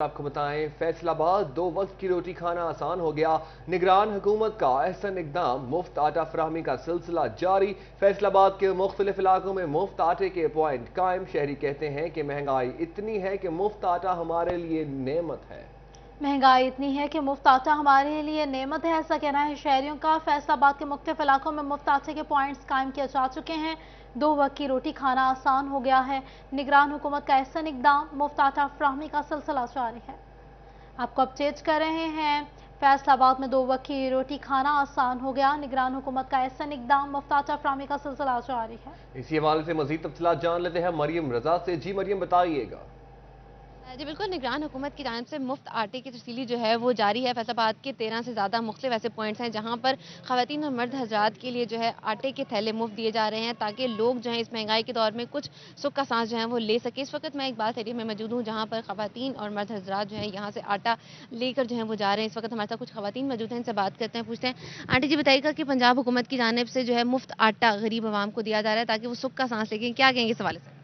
आपको बताएं, फैसलाबाद दो वक्त की रोटी खाना आसान हो गया। निगरान हुकूमत का अहसन इकदाम, मुफ्त आटा फराहमी का सिलसिला जारी। फैसलाबाद के मुख्तलिफ इलाकों में मुफ्त आटे के पॉइंट कायम। शहरी कहते हैं कि महंगाई इतनी है कि मुफ्त आटा हमारे लिए नेमत है। महंगाई इतनी है कि मुफ्त आटा हमारे लिए नेमत है, ऐसा कहना है शहरियों का। फैसलाबाद के मुख्तलिफ इलाकों में मुफ्त आटे के पॉइंट्स कायम किए जा चुके हैं। दो वक्त की रोटी खाना आसान हो गया है। निगरान हुकूमत का अहसन इकदाम, मुफ्त आटा फराहमी का सिलसिला जारी है। आपको अपडेट कर रहे हैं, फैसलाबाद में दो वक्त की रोटी खाना आसान हो गया। निगरान हुकूमत का अहसन इकदाम, मुफ्त आटा फराहमी का सिलसिला जारी है। इसी हवाले से मजीद तफसीलात जान लेते हैं मरियम रजा से। जी मरियम, बताइएगा। जी बिल्कुल, निगरान हुकूमत की जानिब से मुफ्त आटे की तरसीली जो है वो जारी है। फैसलाबाद के 13 से ज़्यादा मुख्तलिफ ऐसे पॉइंट्स हैं जहाँ पर ख़वातीन और मर्द हजरात के लिए जो है आटे के थैले मुफ्त दिए जा रहे हैं, ताकि लोग जो हैं इस महंगाई के दौर में कुछ सुख का सांस जो है वो ले सके। इस वक्त मैं इकबाल एरिया में मौजूद हूँ, जहाँ पर ख़वातीन और मर्द हजरात जो है यहाँ से आटा लेकर जो है वो जा रहे हैं। इस वक्त हमारे साथ कुछ ख़वातीन मौजूद हैं, इनसे बात करते हैं, पूछते हैं। आंटी जी बताइएगा कि पंजाब हुकूमत की जानिब से जो है मुफ्त आटा गरीब आवाम को दिया जा रहा है ताकि वो सुख का सांस लें, क्या कहेंगे इस हवाले से?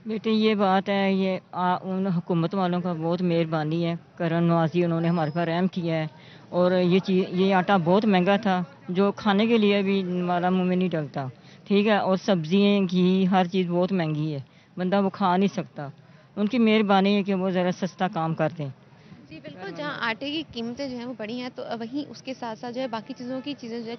बेटे ये बात है, ये उन हुकूमत वालों का बहुत मेहरबानी है, करम नवाजी, उन्होंने हमारे पर रहम किया है। और ये आटा बहुत महंगा था, जो खाने के लिए भी हमारा मुंह में नहीं डलता। ठीक है, और सब्जियाँ, घी, हर चीज़ बहुत महंगी है, बंदा वो खा नहीं सकता। उनकी मेहरबानी है कि वो ज़रा सस्ता काम कर दें। जी बिल्कुल, जहाँ आटे की कीमतें जो हैं वो बढ़ी हैं, तो वहीं उसके साथ साथ जो है बाकी चीज़ों की चीज़ें जो है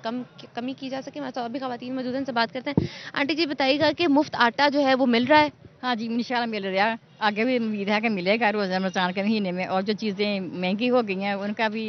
कमी की जा सके। हमारे साथ अभी ख़वातीन मौजूद हैं, उनसे बात करते हैं। आंटी जी बताइएगा कि मुफ्त आटा जो है वो मिल रहा है? हाँ जी, इंशाल्लाह मिल रहा है। आगे भी उम्मीद है कि मिलेगा रोज़ा रमज़ान के महीने में। और जो चीज़ें महंगी हो गई हैं उनका भी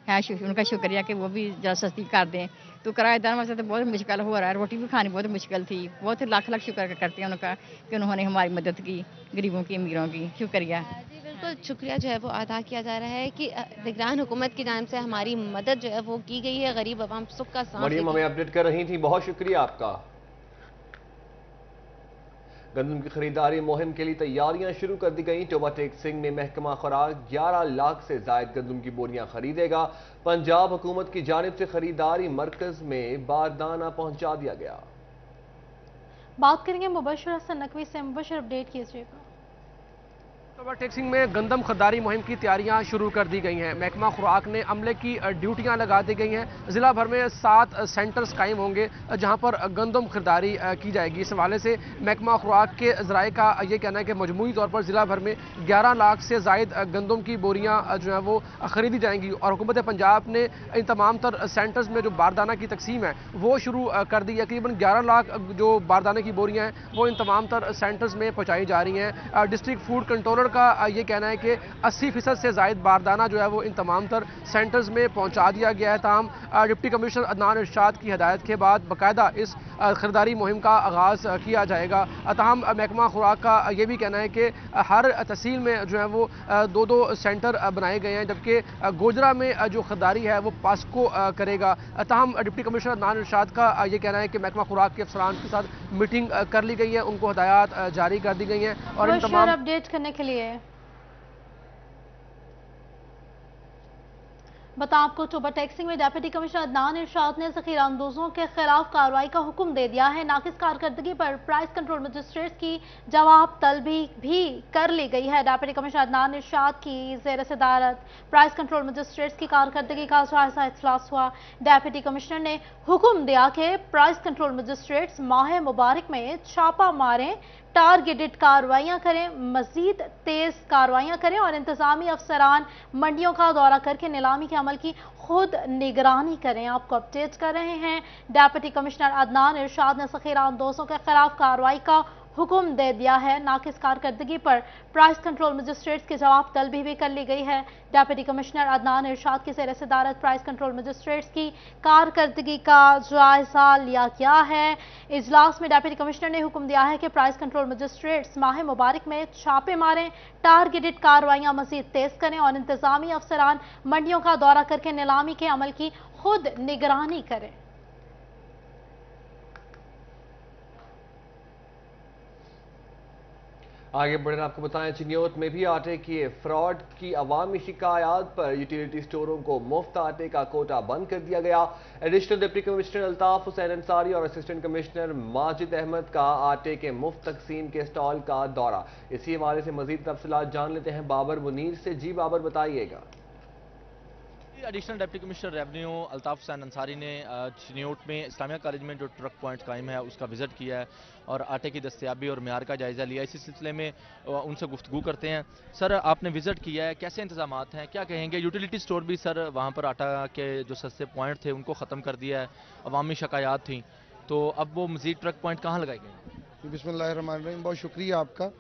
है, उनका शुक्रिया कि वो भी ज़रा सस्ती कर दें। तो किराएदार वास्ते तो बहुत मुश्किल हो रहा है, रोटी भी खानी बहुत मुश्किल थी। बहुत लाख लाख शुक्र करते हैं उनका कि उन्होंने हमारी मदद की, गरीबों की, अमीरों की। शुक्रिया। जी बिल्कुल, शुक्रिया जो है वो अदा किया जा रहा है कि निगरान हुकूमत की जानिब से हमारी मदद जो है वो की गई है, गरीब आवाम सुख का सांस मरियम लेती हमें है। अपडेट कर रही थी, बहुत शुक्रिया आपका। गंदम की खरीदारी मुहिम के लिए तैयारियां शुरू कर दी गई। टोबाटेक सिंह में महकमा खुराक 11 लाख से जायद गंदम की बोरियां खरीदेगा। पंजाब हुकूमत की जानिब से खरीदारी मरकज में बारदाना पहुंचा दिया गया। बात करेंगे मुबशर हसन नकवी से। मुबशर, अपडेट कीजिएगा। ओवरटेक्सिंग में गंदम खरीदारी मुहिम की तैयारियां शुरू कर दी गई हैं। महकमा खुराक ने अमले की ड्यूटियां लगा दी गई हैं। ज़िला भर में 7 सेंटर्स कायम होंगे जहां पर गंदम खरीदारी की जाएगी। इस हवाले से महकमा खुराक के ज़राए का ये कहना है कि मजमूई तौर पर ज़िला भर में 11 लाख से जायद गंदम की बोरियां जो हैं वो खरीदी जाएंगी। और हुकूमत पंजाब ने इन तमाम तर सेंटर्स में जो बारदाना की तकसीम है वो शुरू कर दी है। तकरीबन 11 लाख जो बारदाने की बोरियां हैं वो इन तमाम तर सेंटर्स में पहुँचाई जा रही हैं। डिस्ट्रिक्ट फूड कंट्रोलर का ये कहना है कि 80% से जायद बारदाना जो है वो इन तमाम तर सेंटर्स में पहुंचा दिया गया है। ताहम डिप्टी कमिश्नर अदनान इरशाद की हिदायत के बाद बाकायदा इस खरीदारी मुहिम का आगाज़ किया जाएगा। ताहम महकमा खुराक का ये भी कहना है कि हर तहसील में जो है वो 2-2 सेंटर बनाए गए हैं, जबकि गोजरा में जो खरीदारी है वो पास्को करेगा। ताहम डिप्टी कमिश्नर अदनान इरशाद का ये कहना है कि महकमा खुराक के अफसरान के साथ मीटिंग कर ली गई है, उनको हिदायत जारी कर दी गई हैं। और इन तमाम अपडेट करने के लिए बता आपको, टोबाटेक्सिंग में डिप्टी कमिश्नर अदनान इरशाद ने ज़ख़ीरा अंदोज़ों के खिलाफ कार्रवाई का हुक्म दे दिया है। नाकिस कारकर्दगी पर प्राइस कंट्रोल मजिस्ट्रेट्स की जवाब तलबी भी कर ली गई है। डिप्टी कमिश्नर अदनान इरशाद की ज़ेर सदारत प्राइस कंट्रोल मजिस्ट्रेट्स की कारकर्दगी का जायजा इजलास हुआ। डिप्टी कमिश्नर ने हुक्म दिया कि प्राइस कंट्रोल मजिस्ट्रेट्स माह मुबारक में छापा मारें, टारगेटेड कार्रवाइयां करें, मजीद तेज कार्रवाइयां करें और इंतजामी अफसरान मंडियों का दौरा करके नीलामी के अमल की खुद निगरानी करें। आपको अपडेट कर रहे हैं, डिप्टी कमिश्नर अदनान इरशाद ने ज़ख़ीरा अंदोज़ों के खिलाफ कार्रवाई का हुक्म दे दिया है। नाकिस कारकर्दगी पर प्राइस कंट्रोल मजिस्ट्रेट्स की जवाब तलबी भी कर ली गई है। डिप्टी कमिश्नर अदनान इरशाद की ज़ेर सदारत प्राइस कंट्रोल मजिस्ट्रेट्स की कारकर्दगी का जायजा लिया गया है। इजलास में डिप्टी कमिश्नर ने हुक्म दिया है कि प्राइस कंट्रोल मजिस्ट्रेट्स माह मुबारक में छापे मारें, टारगेटेड कार्रवाइयां मजीद तेज करें और इंतजामी अफसरान मंडियों का दौरा करके नीलामी के अमल की खुद निगरानी करें। आगे बढ़कर आपको बताएं, चिन्योत में भी आटे की फ्रॉड की अवामी शिकायत पर यूटिलिटी स्टोरों को मुफ्त आटे का कोटा बंद कर दिया गया। Additional deputy commissioner Altaf Hussain Ansari और असिस्टेंट कमिश्नर माजिद अहमद का आटे के मुफ्त तकसीम के स्टॉल का दौरा। इसी हवाले से मजीद तफसीलात जान लेते हैं बाबर मुनीर से। जी बाबर, बताइएगा। Additional deputy commissioner revenue Altaf Hussain Ansari ने चिन्योट में इस्लामिया कॉलेज में जो ट्रक पॉइंट कायम है उसका विजिट किया है और आटे की दस्तयाबी और म्यार का जायजा लिया। इसी सिलसिले में उनसे गुफ्तगू करते हैं। सर, आपने विजिट किया है, कैसे इंतजामात हैं, क्या कहेंगे? यूटिलिटी स्टोर भी सर वहाँ पर आटा के जो सस्ते पॉइंट थे उनको ख़त्म कर दिया है, अवामी शिकायत थी, तो अब वो मज़ीद ट्रक पॉइंट कहाँ लगाए गए? बिस्मिल्लाहिर्रहमानिर्रहीम, बहुत शुक्रिया आपका।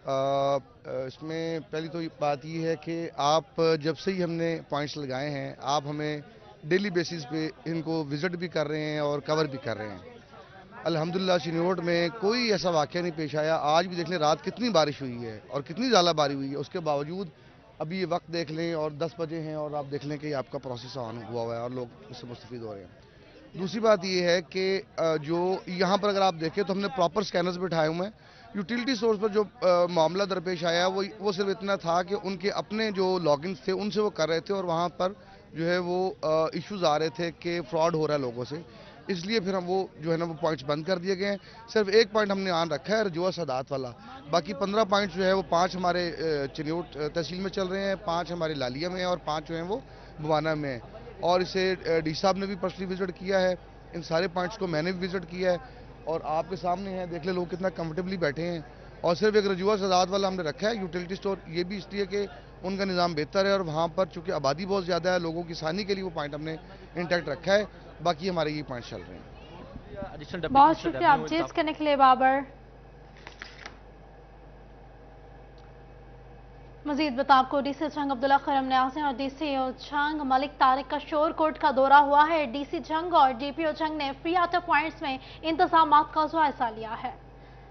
इसमें पहली तो बात ये है कि आप जब से ही हमने पॉइंट्स लगाए हैं, आप हमें डेली बेसिस पे इनको विज़िट भी कर रहे हैं और कवर भी कर रहे हैं। अल्हम्दुलिल्लाह चिन्योट में कोई ऐसा वाक़या नहीं पेश आया। आज भी देख लें रात कितनी बारिश हुई है और कितनी ज़्यादा बारिश हुई है, उसके बावजूद अभी ये वक्त देख लें और 10 बजे हैं और आप देख लें कि आपका प्रोसेस ऑन हुआ हुआ है और लोग इससे मुस्तफ़ीद हो रहे हैं। दूसरी बात ये है कि जो यहाँ पर अगर आप देखें तो हमने प्रॉपर स्कैनर्स बिठाए हुए हैं। यूटिलिटी सोर्स पर जो मामला दरपेश आया वो सिर्फ इतना था कि उनके अपने जो लॉगिन्स थे उनसे वो कर रहे थे और वहाँ पर जो है वो इश्यूज आ रहे थे कि फ्रॉड हो रहा है लोगों से, इसलिए फिर हम वो जो है ना वो पॉइंट्स बंद कर दिए गए हैं। सिर्फ एक पॉइंट हमने ऑन रखा है रजुआ सादात वाला, बाकी 15 पॉइंट्स जो है वो 5 हमारे चिन्योट तहसील में चल रहे हैं, 5 हमारे लालिया में हैं और 5 जो हैं वो बवाना में हैं। और इसे डी साहब ने भी पर्सनली विजिट किया है, इन सारे पॉइंट्स को मैंने भी विजिट किया है और आपके सामने है, देख ले लोग कितना कंफर्टेबली बैठे हैं। और सिर्फ एक रजुआ सदात वाला हमने रखा है यूटिलिटी स्टोर, ये भी इसलिए कि उनका निज़ाम बेहतर है और वहाँ पर चूँकि आबादी बहुत ज़्यादा है, लोगों की आसानी के लिए वो पॉइंट हमने इंटैक्ट रखा है। बाकी हमारे ये पॉइंट चल रहे हैं। बहुत शुक्रिया अपडेट्स करने के लिए बाबर। मजीद बता आपको डीसी झंग अब्दुल्ला खरम न्याज़ी और डीसी झंग मलिक तारिक का शोर कोर्ट का दौरा हुआ है। डीसी झंग और डीपीओ झंग ने फ्री आटा पॉइंट्स में इंतजामात का जायजा लिया है।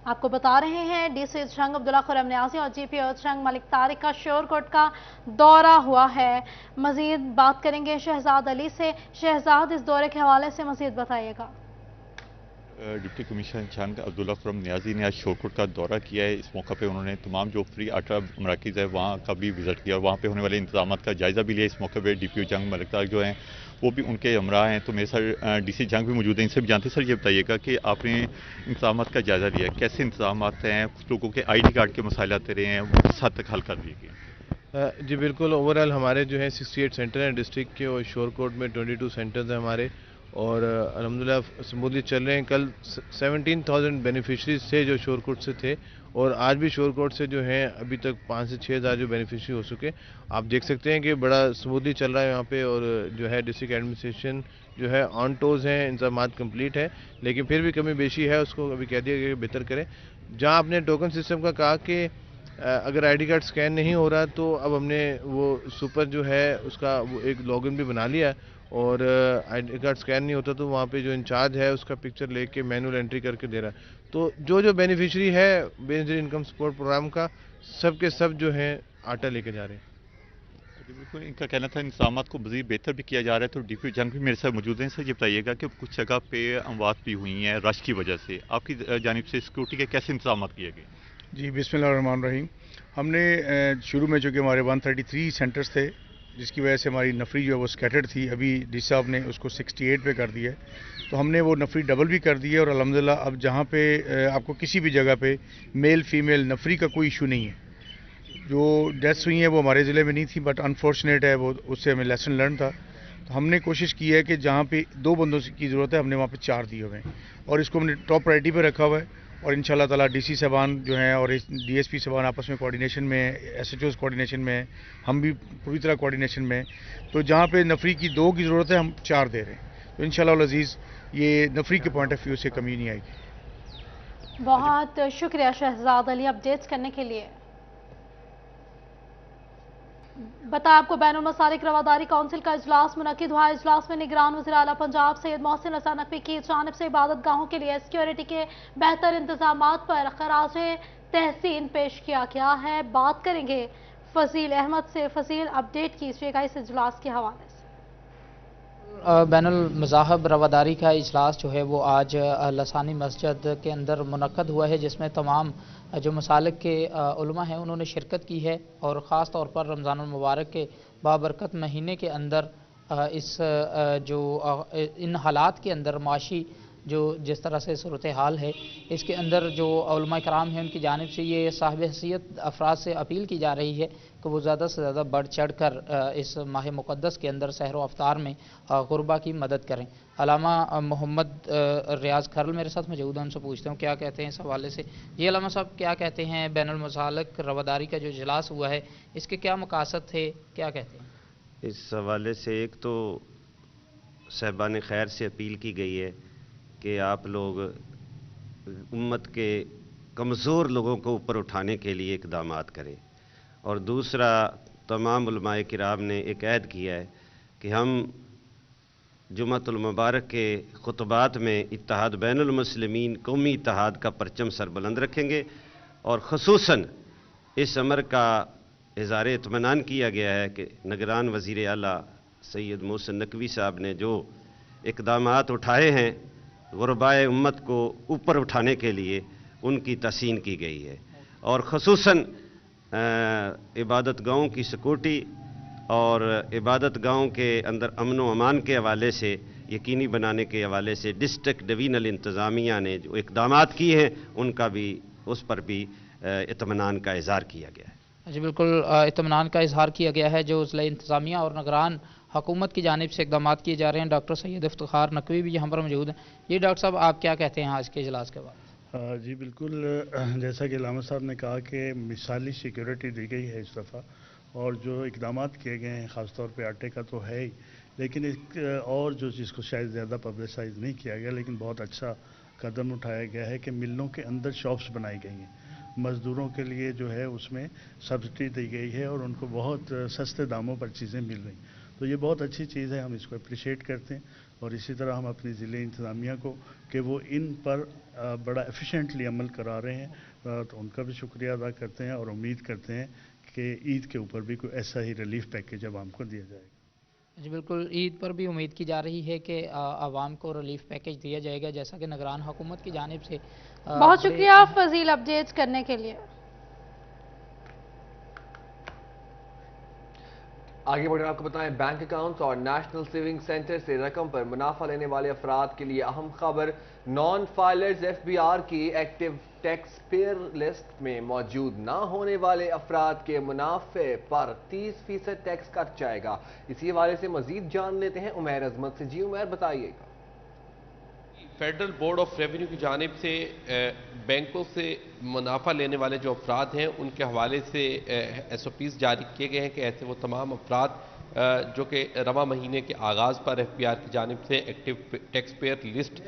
आपको बता रहे हैं डीसी झंग अब्दुल्ला खरम न्याज़ी और डीपीओ झंग मलिक तारिक का शोर कोर्ट का दौरा हुआ है। मजीद बात करेंगे शहजाद अली से। शहजाद, इस दौरे के हवाले से मजीद बताइएगा। डिप्टी कमिश्नर झंग अब्दुल्ला खरम न्याज़ी ने आज शोरकोट का दौरा किया है। इस मौका पे उन्होंने तमाम जो फ्री आटा मराकज़ है वहाँ का भी विज़िट किया और वहाँ पे होने वाले इंतजाम का जायज़ा भी लिया। इस मौके पे डीपीओ झंग मलिक तारिक जो हैं वो भी उनके हमरा हैं, तो मेरे सर डीसी झंग भी मौजूद हैं, इनसे भी जानते। सर ये बताइएगा कि आपने इंतजाम का जायज़ा लिया, कैसे इंतजाम हैं? कुछ लोगों के ID कार्ड के मसाइल आते रहे हैं, वो किस हद तक हल कर दिए गए? जी बिल्कुल, ओवरऑल हमारे जो है 68 सेंटर हैं डिस्ट्रिक्ट के और शोरकोट में 22 सेंटर्स हैं हमारे और अल्हम्दुलिल्लाह स्मूथली चल रहे हैं। कल 17,000 बेनिफिशरीज थे जो शोरकोट से थे और आज भी शोरकोट से जो हैं अभी तक 5 से 6 हज़ार जो बेनिफिशरी हो चुके। आप देख सकते हैं कि बड़ा स्मूथली चल रहा है यहाँ पे और जो है डिस्ट्रिक्ट एडमिनिस्ट्रेशन जो है ऑन टोज़ हैं, इंतजामात कंप्लीट है, लेकिन फिर भी कमी बेशी है, उसको अभी कह दिया गया कि बेहतर करें। जहाँ आपने टोकन सिस्टम का कहा कि अगर ID कार्ड स्कैन नहीं हो रहा तो अब हमने वो सुपर जो है उसका वो एक लॉगिन भी बना लिया और ID कार्ड स्कैन नहीं होता तो वहाँ पे जो इंचार्ज है उसका पिक्चर लेके मैनुअल एंट्री करके दे रहा है। तो जो बेनिफिशरी है बेस्ड इनकम सपोर्ट प्रोग्राम का सब के सब जो है आटा लेके जा रहे हैं। बिल्कुल, इनका कहना था इंतजाम को मज़ीद बेहतर भी किया जा रहा है। तो डीपीओ झंग भी मेरे साथ मौजूद हैं। सर ये बताइएगा कि कुछ जगह पे अमवात भी हुई हैं रश की वजह से, आपकी जानिब से सिक्योरिटी के कैसे इंतजाम किए गए? जी बिस्मिल्लाहिर्रहमानिर्रहीम, हमने शुरू में चूँकि हमारे 133 सेंटर्स थे जिसकी वजह से हमारी नफरी जो है वो स्कैटर्ड थी, अभी डी साहब ने उसको 68 पे कर दिया है, तो हमने वो नफरी डबल भी कर दी है और अल्हम्दुलिल्लाह अब जहाँ पे आपको किसी भी जगह पे मेल फीमेल नफरी का कोई इशू नहीं है। जो डेथ्स हुई हैं वो हमारे ज़िले में नहीं थी बट अनफॉर्चुनेट है, वो उससे हमें लेसन लर्न था। तो हमने कोशिश की है कि जहाँ पे 2 बंदों की ज़रूरत है हमने वहाँ पे 4 दिए हुए हैं और इसको हमने टॉप प्रायोरिटी पे रखा हुआ है और इंशाल्लाह ताला डीसी साहबान जो हैं और DSP साहबान आपस में कोऑर्डिनेशन में, SHOs कोऑर्डिनेशन में, हम भी पूरी तरह कोऑर्डिनेशन में। तो जहाँ पे नफरी की 2 की ज़रूरत है हम 4 दे रहे हैं, तो इंशाल्लाह अज़ीज़ ये नफरी के पॉइंट ऑफ व्यू से कमी नहीं आएगी। बहुत शुक्रिया शहजाद अली अपडेट्स करने के लिए। बता आपको बैनुल मसालिक रवादारी काउंसिल का इजलास मुनक्किद हुआ। इजलास में निगरान वज़ीर आला पंजाब सैयद मोहसिन हसन नकवी की जानिब से इबादत गाहों के लिए सिक्योरिटी के बेहतर इंतजामात पर खराज तहसीन पेश किया गया है। बात करेंगे फजील अहमद से। फजील, अपडेट कीजिएगा इस इजलास के हवाले से। بین المذاہب رواداری کا اجلاس جو ہے وہ آج لسانی مسجد کے اندر منعقد ہوا ہے، جس میں تمام جو مسالک کے علماء ہیں انہوں نے شرکت کی ہے، اور خاص طور پر رمضان المبارک کے بابرکت مہینے کے اندر ان حالات کے اندر معاشی جس طرح سے صورتحال ہے، اس کے اندر جو علماء کرام ہیں ان کی جانب سے یہ صاحب حیثیت افراد سے اپیل کی جا رہی ہے کہ وہ زیادہ سے زیادہ بڑھ چڑھ کر اس ماہ مقدس کے اندر سحر و افطار میں غربا کی مدد کریں۔ علامہ محمد ریاض کھرل میرے ساتھ موجود ہیں، ان سے پوچھتے ہوں کیا کہتے ہیں اس حوالے سے۔ جی علامہ صاحب، کیا کہتے ہیں بین المسالک رواداری کا جو اجلاس ہوا ہے اس کے کیا مقاصد تھے، کیا کہتے ہیں؟ اس حوالے سے ایک تو صاحبان خیر سے اپیل کی گئی ہے کہ آپ لوگ امت کے کمزور لوگوں کو اوپر اٹھانے کے لیے اقدامات کریں، اور دوسرا تمام علماء کرام نے ایک عہد کیا ہے کہ ہم جمعۃ المبارک کے خطبات میں اتحاد بین المسلمین، قومی اتحاد کا پرچم سربلند رکھیں گے، اور خصوصاً اس امر کا اظہار اطمینان کیا گیا ہے کہ نگران وزیر اعلیٰ سید محسن نقوی صاحب نے جو اقدامات اٹھائے ہیں غربائے امت کو اوپر اٹھانے کے لیے، ان کی تحسین کی گئی ہے، اور خصوصاً عبادت گاہوں کی سیکورٹی اور عبادت گاہوں کے اندر امن و امان کے حوالے سے یقینی بنانے کے حوالے سے ڈسٹرکٹ ڈویژنل انتظامیہ نے جو اقدامات کیے ہیں ان کا بھی، اس پر بھی اطمینان کا اظہار کیا گیا ہے۔ جی بالکل، اطمینان کا اظہار کیا گیا ہے جو اضلاع انتظامیہ اور نگران حکومت کی جانب سے اقدامات کیے جا رہے ہیں۔ ڈاکٹر سید افتخار نقوی بھی یہاں پر موجود ہیں۔ یہ ڈاکٹر صاحب، آپ کیا کہتے ہیں آج کے اجلاس کے بعد؟ جی بالکل، جیسا کہ علامہ صاحب نے کہا کہ مثالی سیکیورٹی دی گئی ہے اس دفعہ، اور جو اقدامات کیے گئے ہیں خاص طور پہ آٹے کا تو ہے ہی، لیکن ایک اور جو چیز کو شاید زیادہ پبلسائز نہیں کیا گیا لیکن بہت اچھا قدم اٹھایا گیا ہے کہ ملوں کے اندر شاپس بنائی گئی ہیں، مزدوروں کے لیے جو ہے اس میں سبسڈی دی گئی ہے اور ان کو بہت سستے داموں پر چیزیں مل رہی ہیں، تو یہ بہت اچھی چیز ہے، ہم اس کو اپریشیٹ کرتے ہیں، اور اسی طرح ہم اپنی ضلع انتظامیہ کو کہ وہ ان پر بڑا ایفیشینٹلی عمل کرا رہے ہیں تو ان کا بھی شکریہ ادا کرتے ہیں، اور امید کرتے ہیں کہ عید کے اوپر بھی کوئی ایسا ہی ریلیف پیکیج عوام کو دیا جائے گا۔ جی بالکل، عید پر بھی امید کی جا رہی ہے کہ عوام کو ریلیف پیکیج دیا جائے گا، جیسا کہ نگران حکومت کی جانب سے۔ بہت شکریہ فضیل اپڈیٹ کرنے کے لیے۔ آگے بڑھیں، آپ کو بتائیں بینک اکاؤنٹس اور نیشنل سیونگ سینٹر سے رقم پر منافع لینے والے افراد کے لیے اہم خبر۔ Non filers F B R کی ایکٹیو ٹیکس پیئر لسٹ میں موجود نہ ہونے والے افراد کے منافع پر 30% ٹیکس کٹ جائے گا۔ اسی حوالے سے مزید جان لیتے ہیں عمیر عظمت سے۔ جی عمیر، بتائیے گا۔ فیڈرل بورڈ آف ریونیو کی جانب سے بینکوں سے منافع لینے والے جو افراد ہیں ان کے حوالے سے ایس او پیز جاری کیے گئے ہیں کہ ایسے وہ تمام افراد جو کہ رواں مہینے کے آغاز پر ایف بی آر کی جانب سے ایکٹیو ٹیکس پیئر لسٹ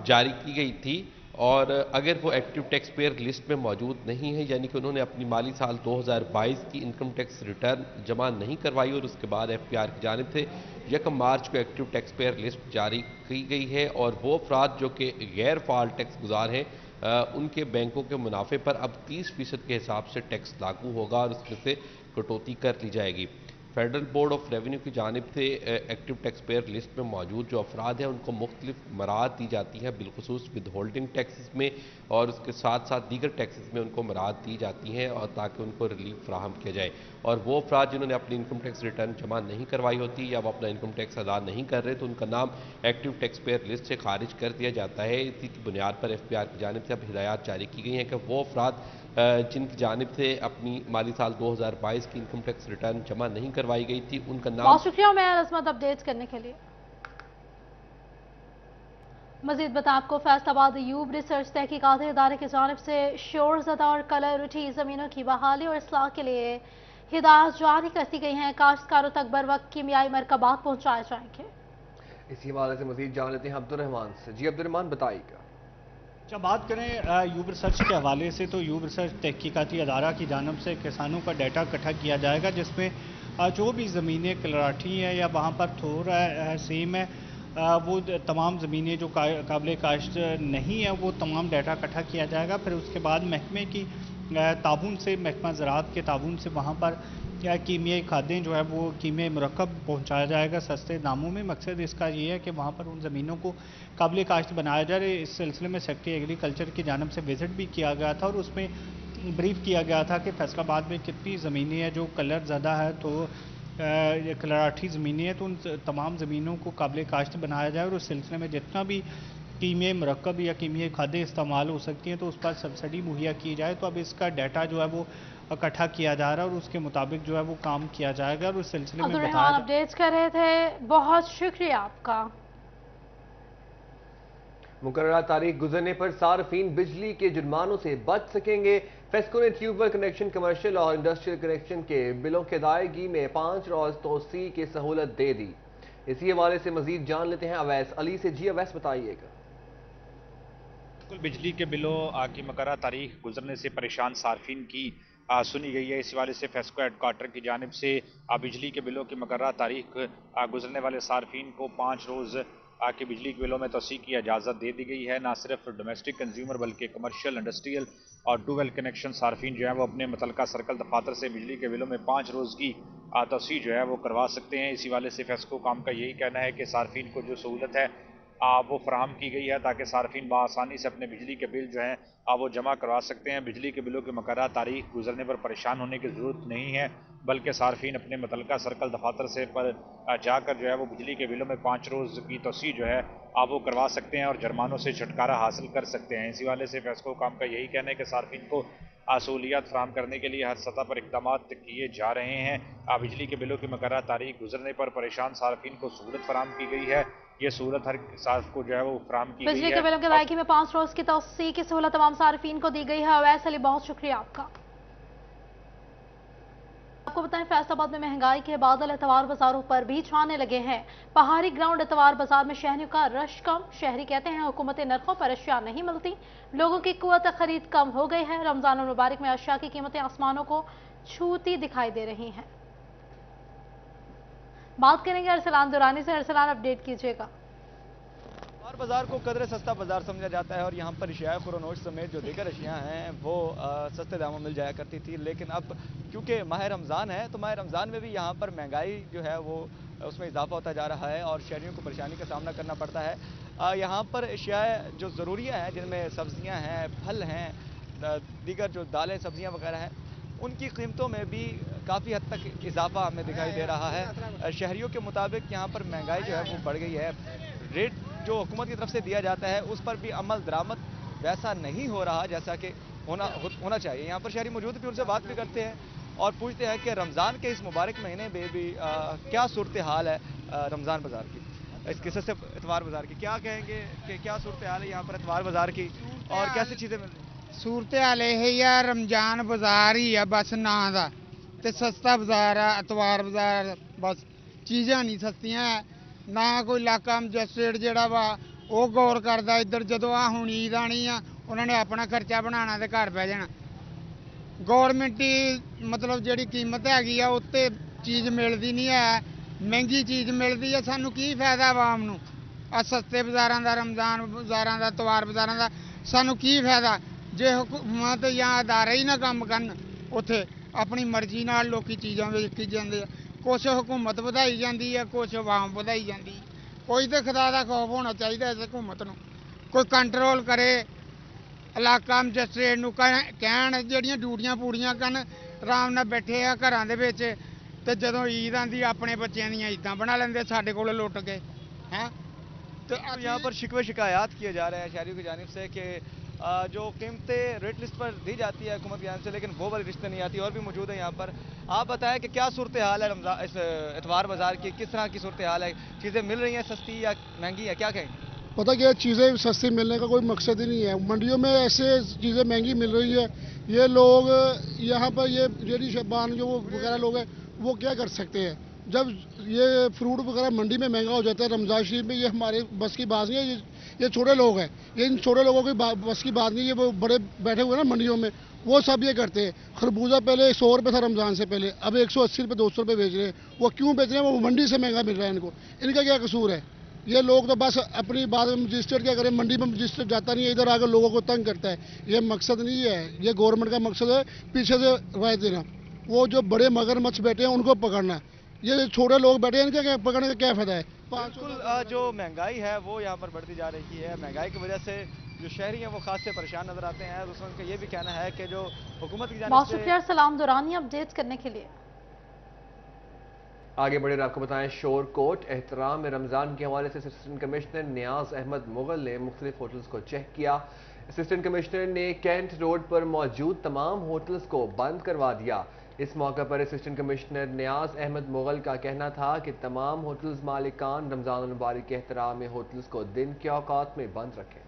جاری کی گئی تھی، اور اگر وہ ایکٹیو ٹیکس پیئر لسٹ میں موجود نہیں ہے، یعنی کہ انہوں نے اپنی مالی سال 2022 کی انکم ٹیکس ریٹرن جمع نہیں کروائی اور اس کے بعد ایف بی آر کی جانب سے 1 مارچ کو ایکٹیو ٹیکس پیئر لسٹ جاری کی گئی ہے، اور وہ افراد جو کہ غیر فعال ٹیکس گزار ہیں ان کے بینکوں کے منافع پر اب 30% کے حساب سے ٹیکس لاگو ہوگا اور اس میں سے کٹوتی کر لی جائے گی۔ فیڈرل بورڈ آف ریونیو کی جانب سے ایکٹیو ٹیکس پیئر لسٹ میں موجود جو افراد ہیں ان کو مختلف مراعات دی جاتی ہیں، بالخصوص ود ہولڈنگ ٹیکسز میں اور اس کے ساتھ ساتھ دیگر ٹیکسز میں ان کو مراعات دی جاتی ہیں، اور تاکہ ان کو ریلیف فراہم کیا جائے۔ اور وہ افراد جنہوں نے اپنی انکم ٹیکس ریٹرن جمع نہیں کروائی ہوتی یا وہ اپنا انکم ٹیکس ادا نہیں کر رہے تو ان کا نام ایکٹیو ٹیکس پیئر لسٹ سے خارج کر دیا جاتا ہے۔ اسی کی بنیاد پر ایف بی آر کی جانب سے اب ہدایات جاری کی گئی ہیں کہ وہ افراد جن کی جانب سے اپنی مالی سال 2022 کی انکم ٹیکس ریٹرن جمع نہیں کروائی گئی تھی ان کا نام۔ بہت شکریہ عمیر عظمت اپڈیٹ کرنے کے لیے۔ مزید بتا آپ کو فیصل آباد ایوب ریسرچ تحقیقاتی ادارے کی جانب سے شور زدہ اور کلرٹی زمینوں کی بحالی اور اصلاح کے لیے ہدایات جاری کر دی گئی ہیں، کاشتکاروں تک بر وقت کیمیائی مرکبات پہنچائے جائیں گے۔ اسی حوالے سے مزید جان لیتے ہیں عبدالرحمان سے۔ جی عبدالرحمان، بتائیے گا۔ جب بات کریں یوب ریسرچ کے حوالے سے تو یوب ریسرچ تحقیقاتی ادارہ کی جانب سے کسانوں کا ڈیٹا اکٹھا کیا جائے گا، جس میں جو بھی زمینیں کلراٹھی ہیں یا وہاں پر تھور ہے، سیم ہے، وہ تمام زمینیں جو قابل کاشت نہیں ہیں وہ تمام ڈیٹا اکٹھا کیا جائے گا۔ پھر اس کے بعد محکمے کی تعاون سے، محکمہ زراعت کے تعاون سے وہاں پر या कीमियाई खादें जो है वो कीमियाई मरकब पहुँचाया जाएगा सस्ते दामों में। मकसद इसका ये है कि वहाँ पर उन ज़मीनों को काबिल काश्त बनाया जाए। इस सिलसिले में सेक्रेटरी एग्रीकल्चर की जानिब से विज़िट भी किया गया था और उसमें ब्रीफ किया गया था कि फैसलाबाद में कितनी ज़मीनें हैं जो कलर ज़्यादा है, तो कलराठी ज़मीनें हैं, तो उन तमाम ज़मीनों को काबिल काश्त बनाया जाए और उस सिलसिले में जितना भी कीमियाई मरकब या कीमियाई खादें इस्तेमाल हो सकती हैं तो उस पर सब्सिडी मुहैया की जाए। तो अब इसका डाटा जो है वो इकट्ठा किया जा रहा है और उसके मुताबिक जो है वो काम किया जाएगा और उस सिलसिले में बताया अपडेट्स कर रहे थे। बहुत शुक्रिया आपका। मुकर्ररा तारीख गुजरने पर सार्फिन बिजली के जुर्मानों से बच सकेंगे। फेस्को ने ट्यूबवेल कनेक्शन, कमर्शियल और इंडस्ट्रियल कनेक्शन के बिलों की अदायगी में 5 रोज तोसी की सहूलत दे दी। इसी हवाले से मजीद जान लेते हैं अवैस अली से। जी अवैस, बताइएगा। बिजली के बिलों की मुकर्ररा तारीख गुजरने से परेशान सार्फिन की सुनी गई है। इस हवाले से फेस्को हेडक्वार्टर की जानिब से बिजली के बिलों की मुकर्ररा तारीख गुजरने वाले सार्फिन को 5 रोज़ के बिजली के बिलों में तोसी की इजाज़त दे दी गई है। ना सिर्फ डोमेस्टिक कंज्यूमर बल्कि कमर्शियल, इंडस्ट्रियल और ट्यूबवेल कनेक्शन सार्फिन जो है वो अपने मुतल्लिका सर्कल दफातर से बिजली के बिलों में 5 रोज़ की तोसी जो है वो करवा सकते हैं। इसी हवाले से फेस्को काम का यही कहना है कि सार्फिन को जो सहूलत है वो फराहम की गई है ताकि सार्फिन बआसानी से अपने बिजली के बिल जो हैं वो जमा करवा सकते हैं। बिजली के बिलों की मुकर्ररा तारीख गुजरने पर परेशान होने की ज़रूरत नहीं है, बल्कि सार्फिन अपने मुतल्लिका सर्कल दफातर से पर जाकर जो है वो बिजली के बिलों में 5 रोज़ की तोसी जो है वो करवा सकते हैं और जुर्मानों से छुटकारा हासिल कर सकते हैं। इसी वाले से फेस्को काम का यही कहना है कि सार्फिन को सहूलियात फराहम करने के लिए हर सतह पर इक़दाम किए जा रहे हैं। बिजली के बिलों की मुकर्ररा तारीख गुजरने पर परेशान सार्फिन को सहूलत फराहम की गई है। ये सहूलत हर सार्फ को जो है वो फराहम की गई है। बिजली के बिलों की अदायगी में 5 रोज की तोसी की सहूलत तमाम सार्फिन को दी गई है। अवैस अली, बहुत शुक्रिया आपका। आपको बताएं, फैसलाबाद में महंगाई के बादल एतवार बाजारों पर भी छाने लगे हैं। पहाड़ी ग्राउंड एतवार बाजार में शहरियों का रश कम। शहरी कहते हैं हुकूमती नरखों पर अशिया नहीं मिलती, लोगों की कुव्वत खरीद कम हो गई है। रमजान मुबारक में अशिया की कीमतें आसमानों को छूती दिखाई दे रही हैं। बात करेंगे अरसलान दुरानी से। अरसलान, अपडेट कीजिएगा। बाजार को कदर सस्ता बाजार समझा जाता है और यहाँ पर अशिया खुरोनोश समेत जो दीगर अशिया हैं वो सस्ते दामों में मिल जाया करती थी, लेकिन अब क्योंकि माह रमज़ान है तो माह रमज़ान में भी यहाँ पर महंगाई जो है वो उसमें इजाफा होता जा रहा है और शहरियों को परेशानी का सामना करना पड़ता है। यहाँ पर अशिया जो ज़रूरिया हैं जिनमें सब्ज़ियाँ हैं, फल हैं, दीगर जो दालें सब्ज़ियाँ वगैरह हैं, उनकी कीमतों में भी काफ़ी हद तक इजाफा हमें दिखाई दे रहा है। शहरियों के मुताबिक यहाँ पर महंगाई जो है वो बढ़ गई है। रेट जो हुकूमत की तरफ से दिया जाता है उस पर भी अमल दरामद वैसा नहीं हो रहा जैसा कि होना चाहिए। यहाँ पर शहरी मौजूद भी उनसे बात भी करते हैं और पूछते हैं कि रमज़ान के इस मुबारक महीने में भी क्या सूरत हाल है रमज़ान बाज़ार की, इस किस्से से इतवार बाज़ार की। क्या कहेंगे कि क्या सूरत हाल है यहाँ पर इतवार बाज़ार की और कैसी चीज़ें मिल रही हैं? सूरत हाल है रमजान बाज़ार ही है बस ना दा ते सस्ता बाज़ार है इतवार बाज़ार, बस चीज़ां नहीं सस्तियां ना कोई इलाका मजिस्ट्रेट जिहड़ा वा वो गौर करदा। इधर जदों आ हुण ईद आनी आ उन्होंने अपना खर्चा बनाना ते घर पै जाना। गौरमेंट की मतलब जिहड़ी कीमत हैगी आ उत्ते चीज़ मिलदी नहीं है, महंगी चीज़ मिलदी है। सानू की फायदा आवाम नू आ सस्ते बाज़ारां दा, रमज़ान बाज़ारां दा, इतवार बाज़ारां दा सानू की फायदा जे हुकूमत या अदारे ही ना काम करन। उत्थे अपनी मर्जी नाल लोकी चीज़ां वेची जांदे आ। कुछ हुकूमत वधाई जाती है, कुछ आवाम वधाई जाती। कोई तो खुदा का खौफ होना चाहिए इस हुकूमत को, कोई कंट्रोल करे, इलाका मजिस्ट्रेट नूं कहण जिहड़ियां ड्यूटियां पूरियां करन, आराम नाल बैठे आ घरां दे विच ते जदों ईद आंदी अपने बच्चों दीयां ईदां बना लेंदे साडे कोल लुट के हैं। तो यहाँ पर शिकवे शिकायत किए जा रहे हैं शहरियों की जानिब से कि जो कीमतें रेट लिस्ट पर दी जाती है हुकूमत की जानिब से, लेकिन वो वाली रिश्ते नहीं आती। और भी मौजूद है यहाँ पर, आप बताएं कि क्या सूरत हाल है रमज़ान इस इतवार बाज़ार की, किस तरह की सूरत हाल है? चीज़ें मिल रही हैं सस्ती या महंगी है, क्या कहेंगे? पता क्या, चीज़ें सस्ती मिलने का कोई मकसद ही नहीं है। मंडियों में ऐसे चीज़ें महंगी मिल रही है, ये लोग यहाँ पर ये रेडी शबान जो वगैरह लोग हैं वो क्या कर सकते हैं? जब ये फ्रूट वगैरह मंडी में महंगा हो जाता है रमज़ान शरीफ में, ये हमारे बस की बात नहीं है। ये छोटे लोग हैं, ये इन छोटे लोगों की बस की बात नहीं है। वो बड़े बैठे हुए ना मंडियों में, वो सब ये करते हैं। खरबूजा पहले 100 रुपये था रमज़ान से पहले, अब 180 रुपये 200 रुपये बेच रहे हैं। वो क्यों बेच रहे हैं? वो मंडी से महंगा मिल रहा है इनको, इनका क्या कसूर है? ये लोग तो बस अपनी बात में मजिस्ट्रेट क्या करें, मंडी में मजिस्ट्रेट जाता नहीं है, इधर आकर लोगों को तंग करता है। ये मकसद नहीं है, ये गवर्नमेंट का मकसद है पीछे से रिवायत देना। वो जो बड़े मगरमच्छ बैठे हैं उनको पकड़ना है, ये छोटे लोग बैठे हैं इनके पकड़ने का क्या फ़ायदा है। बिल्कुल जो महंगाई है वो यहाँ पर बढ़ती जा रही है। महंगाई की वजह से जो शहरी हैं वो खास से परेशान नजर आते हैं। दूसरा उनका ये भी कहना है कि जो हुकूमत की बहुत शुक्रिया सलाम दुरानी अपडेट करने के लिए। आगे बढ़े आपको बताएं, शोर कोट एहतराम में रमज़ान के हवाले से असिस्टेंट कमिश्नर नियाज अहमद मुगल ने मुख्तलिफ होटल्स को चेक किया। असिस्टेंट कमिश्नर ने कैंट रोड पर मौजूद तमाम होटल्स को बंद करवा दिया। इस मौके पर असिस्टेंट कमिश्नर नियाज अहमद मुगल का कहना था कि तमाम होटल्स मालिकान रमज़ान मुबारक के एहतराम में होटल्स को दिन के औकात में बंद रखें।